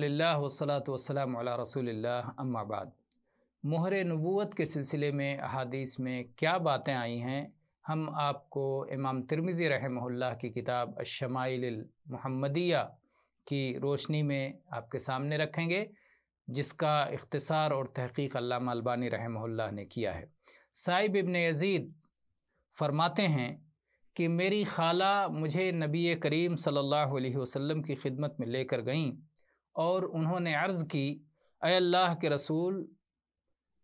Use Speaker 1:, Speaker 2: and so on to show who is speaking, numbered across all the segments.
Speaker 1: الحمدللہ والصلاۃ والسلام علی رسول اللہ اما بعد۔ مہر نبوت کے سلسلے میں احادیث میں کیا باتیں آئی ہیں، ہم آپ کو امام ترمذی رحمہ اللہ کی کتاب الشمائل المحمدیہ کی روشنی میں آپ کے سامنے رکھیں گے، جس کا اختصار اور تحقیق علامہ البانی رحمہ اللہ نے کیا ہے۔ سائب ابن یزید فرماتے ہیں کہ میری خالہ مجھے نبی کریم صلی اللہ علیہ وسلم کی خدمت میں لے کر گئیں اور انہوں نے عرض کی، اے اللہ کے رسول،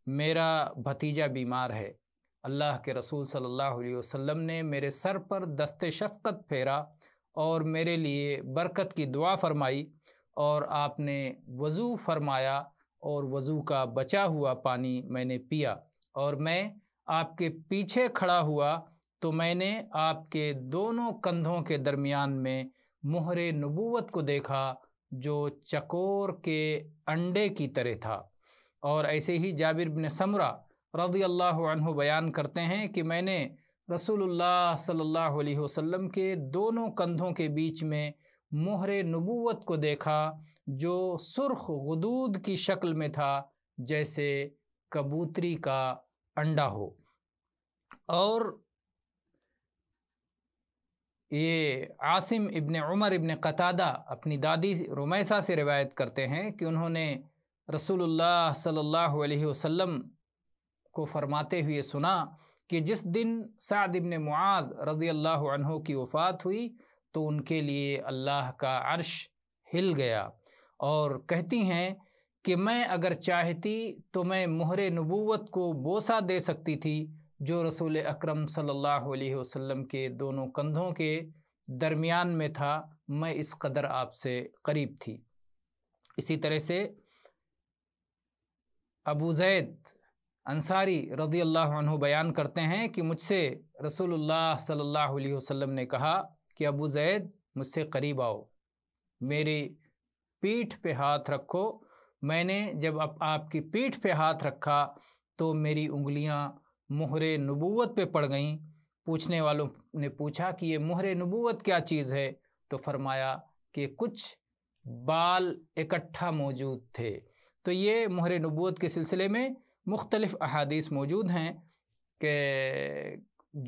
Speaker 1: میرا بھتیجا بیمار ہے۔ اللہ کے رسول صلی اللہ علیہ وسلم نے میرے سر پر دست شفقت پھیرا اور میرے لیے برکت کی دعا فرمائی، اور آپ نے وضو فرمایا اور وضو کا بچا ہوا پانی میں نے پیا، اور میں آپ کے پیچھے کھڑا ہوا تو میں نے آپ کے دونوں کندھوں کے درمیان میں مہر نبوت کو دیکھا جو چکور کے انڈے کی طرح تھا۔ اور ایسے ہی جابر بن سمرہ رضی اللہ عنہ بیان کرتے ہیں کہ میں نے رسول اللہ صلی اللہ علیہ وسلم کے دونوں کندھوں کے بیچ میں مہر نبوت کو دیکھا جو سرخ غدود کی شکل میں تھا، جیسے کبوتری کا انڈا ہو۔ اور یہ عاصم ابن عمر ابن قتادہ اپنی دادی رمیثہ سے روایت کرتے ہیں کہ انہوں نے رسول اللہ صلی اللہ علیہ وسلم کو فرماتے ہوئے سنا کہ جس دن سعد ابن معاذ رضی اللہ عنہ کی وفات ہوئی تو ان کے لیے اللہ کا عرش ہل گیا، اور کہتی ہیں کہ میں اگر چاہتی تو میں مہر نبوت کو بوسہ دے سکتی تھی جو رسول اکرم صلی اللہ علیہ وسلم کے دونوں کندھوں کے درمیان میں تھا، میں اس قدر آپ سے قریب تھی۔ اسی طرح سے ابو زید انصاری رضی اللہ عنہ بیان کرتے ہیں کہ مجھ سے رسول اللہ صلی اللہ علیہ وسلم نے کہا کہ ابو زید مجھ سے قریب آؤ، میری پیٹھ پہ ہاتھ رکھو۔ میں نے جب آپ کی پیٹھ پہ ہاتھ رکھا تو میری انگلیاں مہر نبوت پہ پڑ گئیں۔ پوچھنے والوں نے پوچھا کہ یہ مہر نبوت کیا چیز ہے، تو فرمایا کہ کچھ بال اکٹھا موجود تھے۔ تو یہ مہر نبوت کے سلسلے میں مختلف احادیث موجود ہیں کہ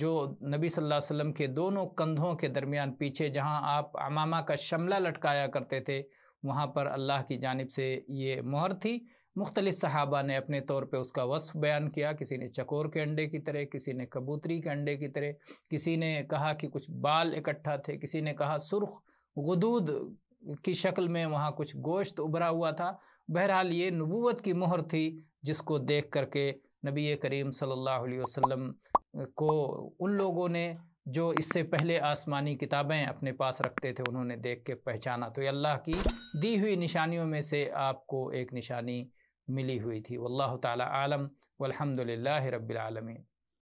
Speaker 1: جو نبی صلی اللہ علیہ وسلم کے دونوں کندھوں کے درمیان پیچھے جہاں آپ عمامہ کا شملہ لٹکایا کرتے تھے، وہاں پر اللہ کی جانب سے یہ مہر تھی۔ مختلف صحابہ نے اپنے طور پہ اس کا وصف بیان کیا، کسی نے چکور کے انڈے کی طرح، کسی نے کبوتری کے انڈے کی طرح، کسی نے کہا کہ کچھ بال اکٹھا تھے، کسی نے کہا سرخ غدود کی شکل میں وہاں کچھ گوشت ابھرا ہوا تھا۔ بہرحال یہ نبوت کی مہر تھی جس کو دیکھ کر کے نبی کریم صلی اللہ علیہ وسلم کو ان لوگوں نے جو اس سے پہلے آسمانی کتابیں اپنے پاس رکھتے تھے انہوں نے دیکھ کے پہچانا۔ تو یہ اللہ کی دی ہوئی نشانیوں میں سے آپ کو ایک نشانی ملی ہوئی تھی۔ واللہ تعالی عالم، والحمد للہ رب العالمین۔